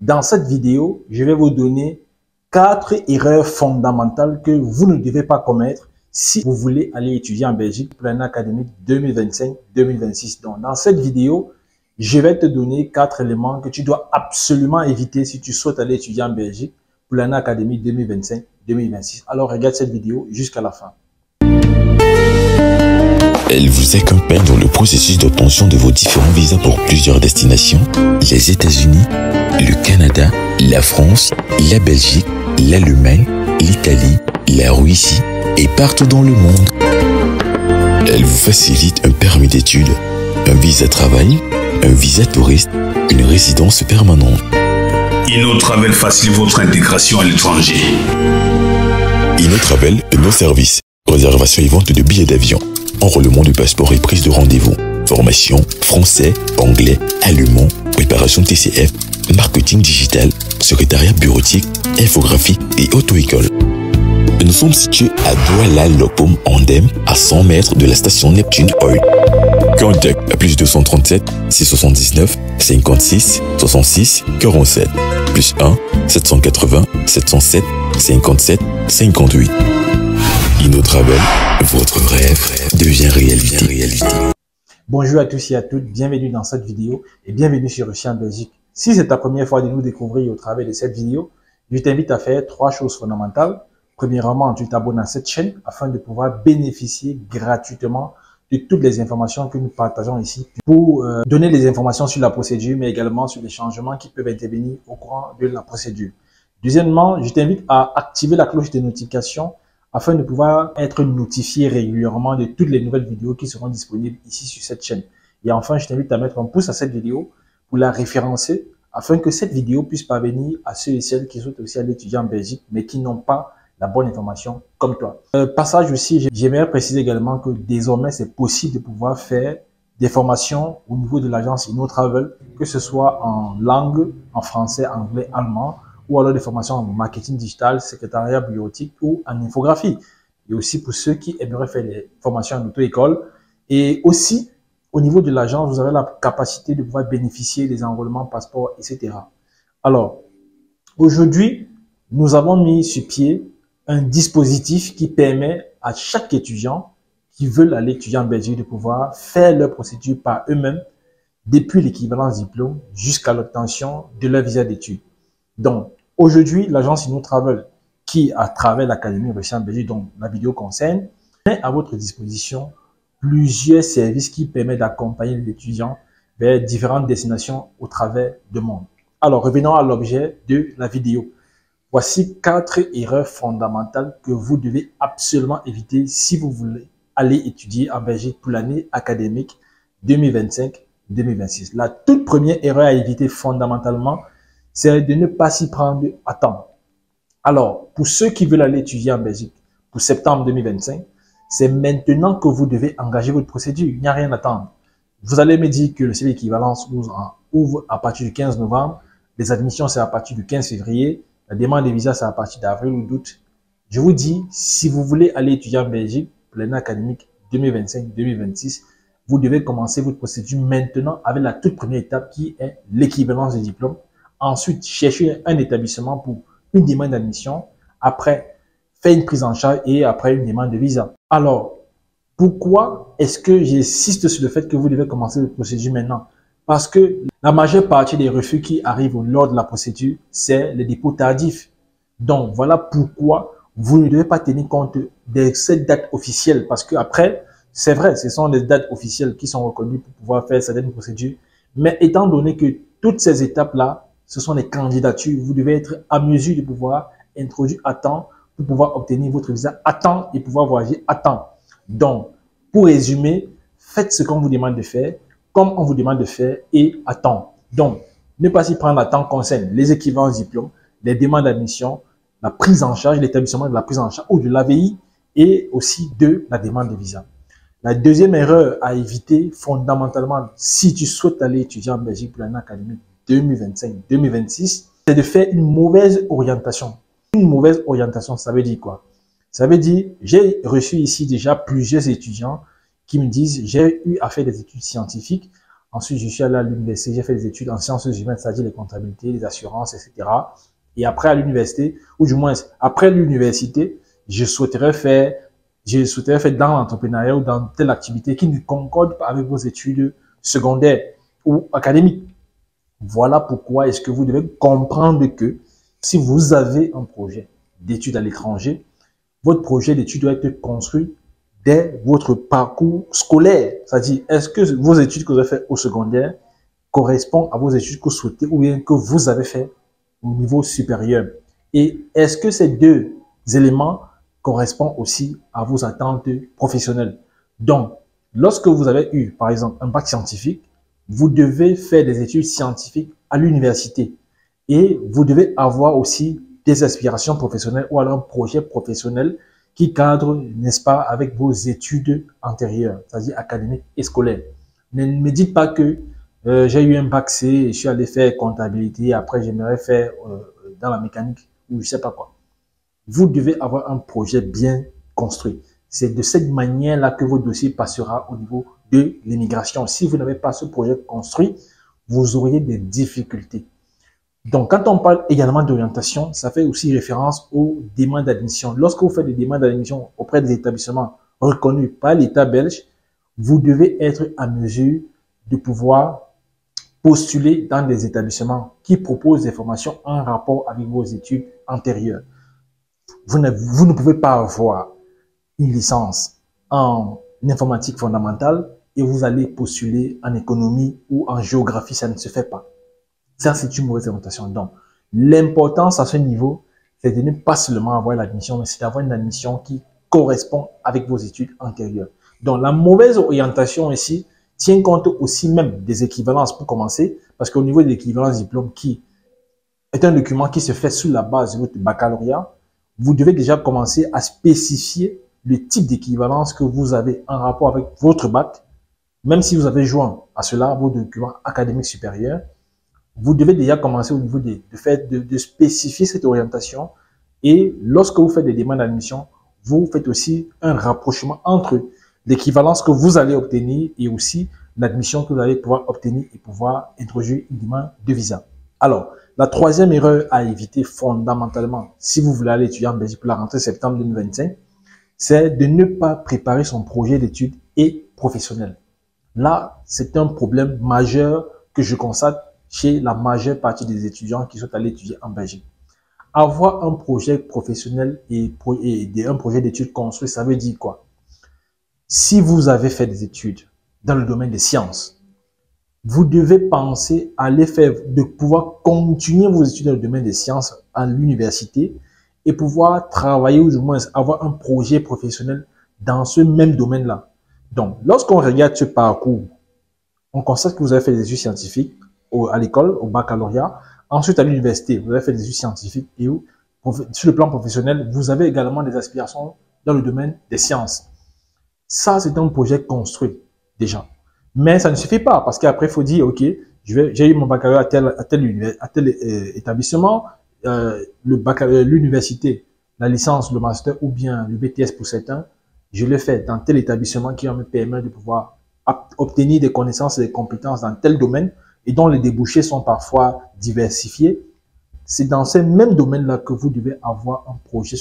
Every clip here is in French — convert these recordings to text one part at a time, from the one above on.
Dans cette vidéo, je vais vous donner 4 erreurs fondamentales que vous ne devez pas commettre si vous voulez aller étudier en Belgique pour l'année académique 2025-2026. Donc, dans cette vidéo, je vais te donner 4 éléments que tu dois absolument éviter si tu souhaites aller étudier en Belgique pour l'année académique 2025-2026. Alors, regarde cette vidéo jusqu'à la fin. Elle vous accompagne dans le processus d'obtention de vos différents visas pour plusieurs destinations, les États-Unis, le Canada, la France, la Belgique, l'Allemagne, l'Italie, la Russie et partout dans le monde. Elle vous facilite un permis d'études, un visa travail, un visa touriste, une résidence permanente. InnoTravel facilite votre intégration à l'étranger. InnoTravel et nos services, réservation et vente de billets d'avion, enrôlement du passeport et prise de rendez-vous, formation, français, anglais, allemand, préparation TCF, marketing digital, secrétariat bureautique, infographie et auto-école. Nous sommes situés à Douala Lopom Andem, à 100 mètres de la station Neptune Oil. Contact à plus 237 679 56 66 47 plus 1 780 707 57 58. InnoTravel, votre rêve devient réalité. Bonjour à tous et à toutes, bienvenue dans cette vidéo et bienvenue sur Russie en Belgique. Si c'est ta première fois de nous découvrir au travers de cette vidéo, je t'invite à faire 3 choses fondamentales. Premièrement, tu t'abonnes à cette chaîne afin de pouvoir bénéficier gratuitement de toutes les informations que nous partageons ici pour donner des informations sur la procédure, mais également sur les changements qui peuvent intervenir au cours de la procédure. Deuxièmement, je t'invite à activer la cloche de notification afin de pouvoir être notifié régulièrement de toutes les nouvelles vidéos qui seront disponibles ici sur cette chaîne. Et enfin, je t'invite à mettre un pouce à cette vidéo pour la référencer afin que cette vidéo puisse parvenir à ceux et celles qui souhaitent aussi aller étudier en Belgique mais qui n'ont pas la bonne information comme toi. Passage aussi, j'aimerais préciser également que désormais, c'est possible de pouvoir faire des formations au niveau de l'agence InnoTravel, que ce soit en langue, en français, anglais, allemand, ou alors des formations en marketing digital, secrétariat bureautique ou en infographie. Et aussi pour ceux qui aimeraient faire des formations en auto-école. Et aussi, au niveau de l'agence, vous avez la capacité de pouvoir bénéficier des enrôlements, passeports, etc. Alors, aujourd'hui, nous avons mis sur pied un dispositif qui permet à chaque étudiant qui veut aller étudier en Belgique de pouvoir faire leur procédure par eux-mêmes depuis l'équivalence diplôme jusqu'à l'obtention de leur visa d'études. Donc, aujourd'hui, l'agence InnoTravel, qui à travers l'Académie Russie en Belgique, dont la vidéo concerne, met à votre disposition plusieurs services qui permettent d'accompagner les étudiants vers différentes destinations au travers du monde. Alors, revenons à l'objet de la vidéo. Voici 4 erreurs fondamentales que vous devez absolument éviter si vous voulez aller étudier en Belgique pour l'année académique 2025-2026. La toute première erreur à éviter fondamentalement, c'est de ne pas s'y prendre à temps. Alors, pour ceux qui veulent aller étudier en Belgique pour septembre 2025, c'est maintenant que vous devez engager votre procédure. Il n'y a rien à attendre. Vous allez me dire que le CV équivalence ouvre à partir du 15 novembre. Les admissions, c'est à partir du 15 février. La demande de visa, c'est à partir d'avril ou d'août. Je vous dis, si vous voulez aller étudier en Belgique pour l'année académique 2025-2026, vous devez commencer votre procédure maintenant avec la toute première étape qui est l'équivalence des diplômes. Ensuite, chercher un établissement pour une demande d'admission. Après, faire une prise en charge et après une demande de visa. Alors, pourquoi est-ce que j'insiste sur le fait que vous devez commencer votre procédure maintenant? Parce que la majeure partie des refus qui arrivent lors de la procédure, c'est le dépôt tardif. Donc, voilà pourquoi vous ne devez pas tenir compte de cette date officielle. Parce que après, c'est vrai, ce sont des dates officielles qui sont reconnues pour pouvoir faire certaines procédures. Mais étant donné que toutes ces étapes-là, ce sont des candidatures, vous devez être à mesure de pouvoir introduire à temps pour pouvoir obtenir votre visa à temps et pouvoir voyager à temps. Donc, pour résumer, faites ce qu'on vous demande de faire, comme on vous demande de faire et à temps. Donc, ne pas s'y prendre à temps concerne les équivalences diplômes, les demandes d'admission, la prise en charge, l'établissement de la prise en charge ou de l'AVI et aussi de la demande de visa. La deuxième erreur à éviter fondamentalement si tu souhaites aller étudier en Belgique pour l'année académique 2025-2026, c'est de faire une mauvaise orientation. Une mauvaise orientation, ça veut dire quoi? Ça veut dire, j'ai reçu ici déjà plusieurs étudiants qui me disent, j'ai eu à faire des études scientifiques Ensuite, je suis allé à l'université, j'ai fait des études en sciences humaines, c'est-à-dire les comptabilités, les assurances, etc. Et après, à l'université, ou du moins, après l'université, je souhaiterais faire dans l'entrepreneuriat ou dans telle activité qui ne concorde pas avec vos études secondaires ou académiques. Voilà pourquoi est-ce que vous devez comprendre que si vous avez un projet d'études à l'étranger, votre projet d'études doit être construit dès votre parcours scolaire. C'est-à-dire, est-ce que vos études que vous avez faites au secondaire correspondent à vos études que vous souhaitez ou bien que vous avez fait au niveau supérieur? Et est-ce que ces deux éléments correspondent aussi à vos attentes professionnelles? Donc, lorsque vous avez eu, par exemple, un bac scientifique, vous devez faire des études scientifiques à l'université et vous devez avoir aussi des aspirations professionnelles ou alors un projet professionnel qui cadre, n'est-ce pas, avec vos études antérieures, c'est-à-dire académiques et scolaires. Ne me dites pas que j'ai eu un bac C et je suis allé faire comptabilité, après j'aimerais faire dans la mécanique ou je sais pas quoi. Vous devez avoir un projet bien construit. C'est de cette manière-là que votre dossier passera au niveau de l'immigration. Si vous n'avez pas ce projet construit, vous auriez des difficultés. Donc, quand on parle également d'orientation, ça fait aussi référence aux demandes d'admission. Lorsque vous faites des demandes d'admission auprès des établissements reconnus par l'État belge, vous devez être à mesure de pouvoir postuler dans des établissements qui proposent des formations en rapport avec vos études antérieures. Vous ne pouvez pas avoir une licence en informatique fondamentale et vous allez postuler en économie ou en géographie, ça ne se fait pas. Ça, c'est une mauvaise orientation. Donc, l'importance à ce niveau, c'est de ne pas seulement avoir l'admission, mais c'est d'avoir une admission qui correspond avec vos études antérieures. Donc, la mauvaise orientation ici tient compte aussi même des équivalences pour commencer, parce qu'au niveau de l'équivalence diplôme, qui est un document qui se fait sous la base de votre baccalauréat, vous devez déjà commencer à spécifier le type d'équivalence que vous avez en rapport avec votre bac, même si vous avez joint à cela vos documents académiques supérieurs. Vous devez déjà commencer au niveau de spécifier cette orientation et lorsque vous faites des demandes d'admission, vous faites aussi un rapprochement entre l'équivalence que vous allez obtenir et aussi l'admission que vous allez pouvoir obtenir et pouvoir introduire une demande de visa. Alors, la troisième erreur à éviter fondamentalement, si vous voulez aller étudier en Belgique pour la rentrée septembre 2025, c'est de ne pas préparer son projet d'études et professionnel. Là, c'est un problème majeur que je constate chez la majeure partie des étudiants qui sont allés étudier en Belgique. Avoir un projet professionnel et un projet d'études construit, ça veut dire quoi? Si vous avez fait des études dans le domaine des sciences, vous devez penser à de pouvoir continuer vos études dans le domaine des sciences à l'université et pouvoir travailler ou du moins avoir un projet professionnel dans ce même domaine-là. Donc, lorsqu'on regarde ce parcours, on constate que vous avez fait des études scientifiques à l'école, au baccalauréat. Ensuite, à l'université, vous avez fait des études scientifiques et sur le plan professionnel, vous avez également des aspirations dans le domaine des sciences. Ça, c'est un projet construit déjà. Mais ça ne suffit pas parce qu'après, il faut dire, OK, j'ai eu mon baccalauréat à tel établissement, l'université, la licence, le master ou bien le BTS pour certains, je l'ai fait dans tel établissement qui va me permettre de pouvoir obtenir des connaissances et des compétences dans tel domaine et dont les débouchés sont parfois diversifiés. C'est dans ce même domaine-là que vous devez avoir un projet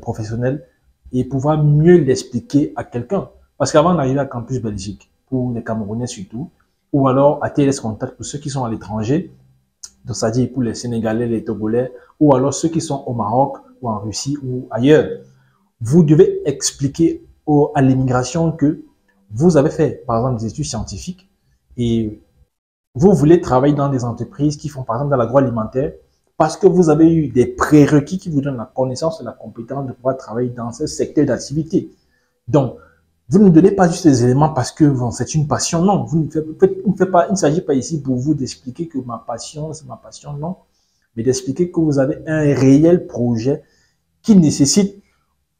professionnel et pouvoir mieux l'expliquer à quelqu'un. Parce qu'avant d'arriver à Campus Belgique, pour les Camerounais surtout, ou alors à TLS Contact pour ceux qui sont à l'étranger, c'est-à-dire pour les Sénégalais, les Togolais, ou alors ceux qui sont au Maroc ou en Russie ou ailleurs, vous devez expliquer à l'immigration que vous avez fait, par exemple, des études scientifiques et vous voulez travailler dans des entreprises qui font, par exemple, dans l'agroalimentaire parce que vous avez eu des prérequis qui vous donnent la connaissance et la compétence de pouvoir travailler dans ce secteur d'activité. Donc, vous ne donnez pas juste ces éléments parce que bon, c'est une passion. Non, il ne s'agit pas ici pour vous d'expliquer que ma passion, c'est ma passion, non. Mais d'expliquer que vous avez un réel projet qui nécessite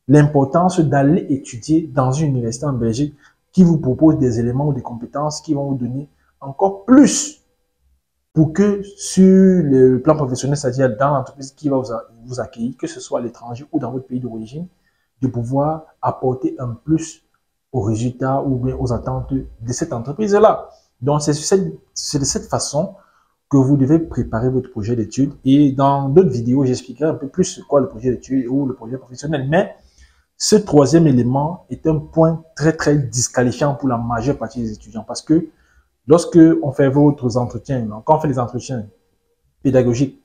l'importance d'aller étudier dans une université en Belgique qui vous propose des éléments ou des compétences qui vont vous donner encore plus pour que sur le plan professionnel, c'est-à-dire dans l'entreprise qui va vous accueillir, que ce soit à l'étranger ou dans votre pays d'origine, de pouvoir apporter un plus aux résultats ou bien aux attentes de cette entreprise-là. Donc, c'est de cette façon que vous devez préparer votre projet d'études. Et dans d'autres vidéos, j'expliquerai un peu plus ce qu'est le projet d'études ou le projet professionnel. Mais ce troisième élément est un point très disqualifiant pour la majeure partie des étudiants parce que lorsque on fait votre entretien, quand on fait les entretiens pédagogiques,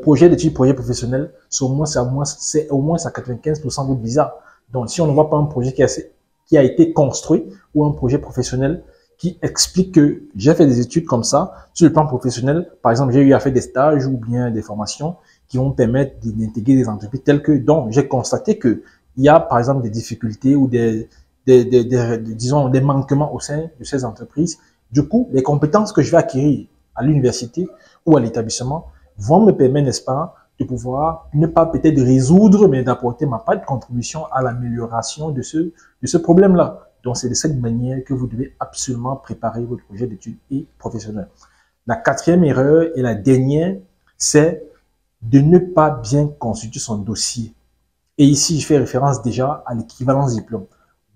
projet d'études, projet professionnel, c'est au moins à 95% votre visa. Donc, si on ne voit pas un projet qui a été construit ou un projet professionnel qui explique que j'ai fait des études comme ça, sur le plan professionnel, par exemple, j'ai eu à faire des stages ou bien des formations qui vont permettre d'intégrer des entreprises telles que, donc, j'ai constaté que il y a, par exemple, des difficultés ou disons, des manquements au sein de ces entreprises. Du coup, les compétences que je vais acquérir à l'université ou à l'établissement vont me permettre, n'est-ce pas, de pouvoir ne pas peut-être résoudre, mais d'apporter ma part de contribution à l'amélioration de ce problème-là. Donc, c'est de cette manière que vous devez absolument préparer votre projet d'études et professionnel. La quatrième erreur et la dernière, c'est de ne pas bien constituer son dossier. Et ici, je fais référence déjà à l'équivalence diplôme.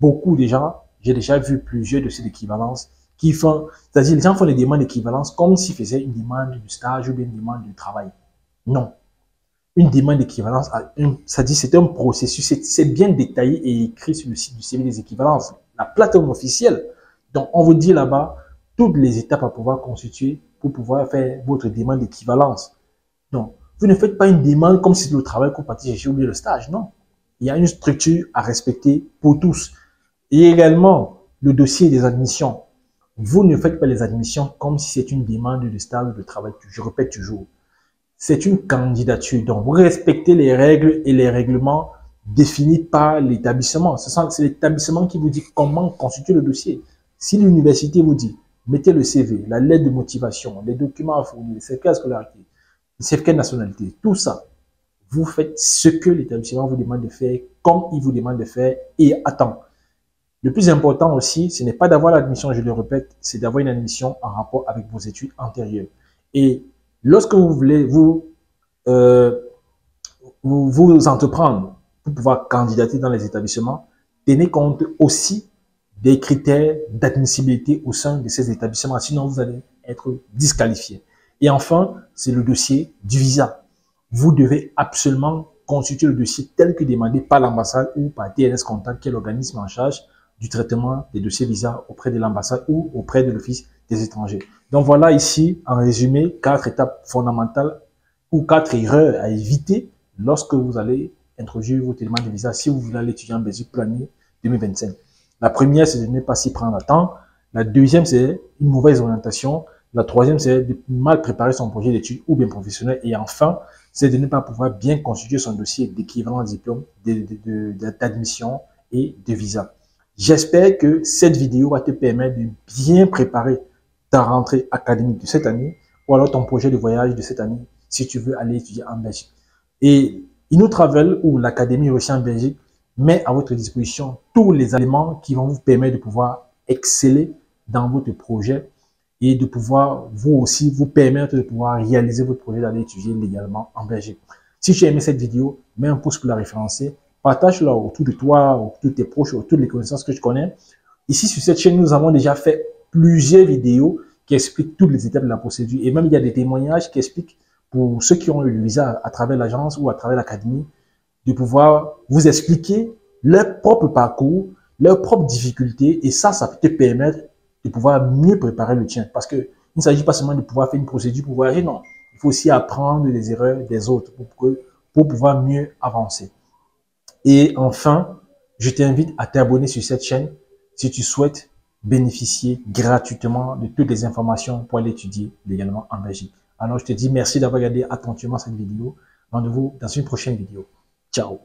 Beaucoup déjà, j'ai déjà vu plusieurs dossiers d'équivalence qui font, c'est-à-dire les gens font des demandes d'équivalence comme s'ils faisaient une demande de stage ou bien une demande de travail. Non. Une demande d'équivalence, c'est-à-dire c'est un processus, c'est bien détaillé et écrit sur le site du CV des équivalences, la plateforme officielle. Donc, on vous dit là-bas toutes les étapes à pouvoir constituer pour pouvoir faire votre demande d'équivalence. Donc, vous ne faites pas une demande comme si c'était le travail qu'on partait chercher ou bien le stage, non. Il y a une structure à respecter pour tous. Et également, le dossier des admissions. Vous ne faites pas les admissions comme si c'est une demande de stage ou de travail. Je répète toujours. C'est une candidature. Donc, vous respectez les règles et les règlements définis par l'établissement. C'est l'établissement qui vous dit comment constituer le dossier. Si l'université vous dit, mettez le CV, la lettre de motivation, les documents à fournir, les certificats de scolarité, les certificats de nationalité, tout ça, vous faites ce que l'établissement vous demande de faire, comme il vous demande de faire, et attends. Le plus important aussi, ce n'est pas d'avoir l'admission, je le répète, c'est d'avoir une admission en rapport avec vos études antérieures. Et lorsque vous voulez vous entreprendre pour pouvoir candidater dans les établissements, tenez compte aussi des critères d'admissibilité au sein de ces établissements, sinon vous allez être disqualifié. Et enfin, c'est le dossier du visa. Vous devez absolument constituer le dossier tel que demandé par l'ambassade ou par TNS Contact, qui est l'organisme en charge du traitement des dossiers visa auprès de l'ambassade ou auprès de l'Office des étrangers. Donc voilà ici, en résumé, 4 étapes fondamentales ou 4 erreurs à éviter lorsque vous allez introduire votre demande de visa si vous voulez aller étudier en Belgique pour l'année 2025. La première, c'est de ne pas s'y prendre à temps. La deuxième, c'est une mauvaise orientation. La troisième, c'est de mal préparer son projet d'études ou bien professionnel. Et enfin, c'est de ne pas pouvoir bien constituer son dossier d'équivalent diplôme, d'admission et de visa. J'espère que cette vidéo va te permettre de bien préparer ta rentrée académique de cette année ou alors ton projet de voyage de cette année si tu veux aller étudier en Belgique. Et InnoTravel ou l'Académie Reçue en Belgique met à votre disposition tous les éléments qui vont vous permettre de pouvoir exceller dans votre projet et de pouvoir vous aussi vous permettre de pouvoir réaliser votre projet d'aller étudier légalement en Belgique. Si tu as aimé cette vidéo, mets un pouce pour la référencer, partage-la autour de toi, autour de tes proches, autour des connaissances que je connais. Ici, sur cette chaîne, nous avons déjà fait plusieurs vidéos qui expliquent toutes les étapes de la procédure. Et même, il y a des témoignages qui expliquent pour ceux qui ont eu le visa à travers l'agence ou à travers l'académie, de pouvoir vous expliquer leur propre parcours, leurs propres difficultés. Et ça peut te permettre de pouvoir mieux préparer le tien. Parce que il ne s'agit pas seulement de pouvoir faire une procédure pour voyager, non. Il faut aussi apprendre les erreurs des autres pour pouvoir mieux avancer. Et enfin, je t'invite à t'abonner sur cette chaîne si tu souhaites bénéficier gratuitement de toutes les informations pour aller étudier légalement en Belgique. Alors, je te dis merci d'avoir regardé attentivement cette vidéo. Rendez-vous dans une prochaine vidéo. Ciao.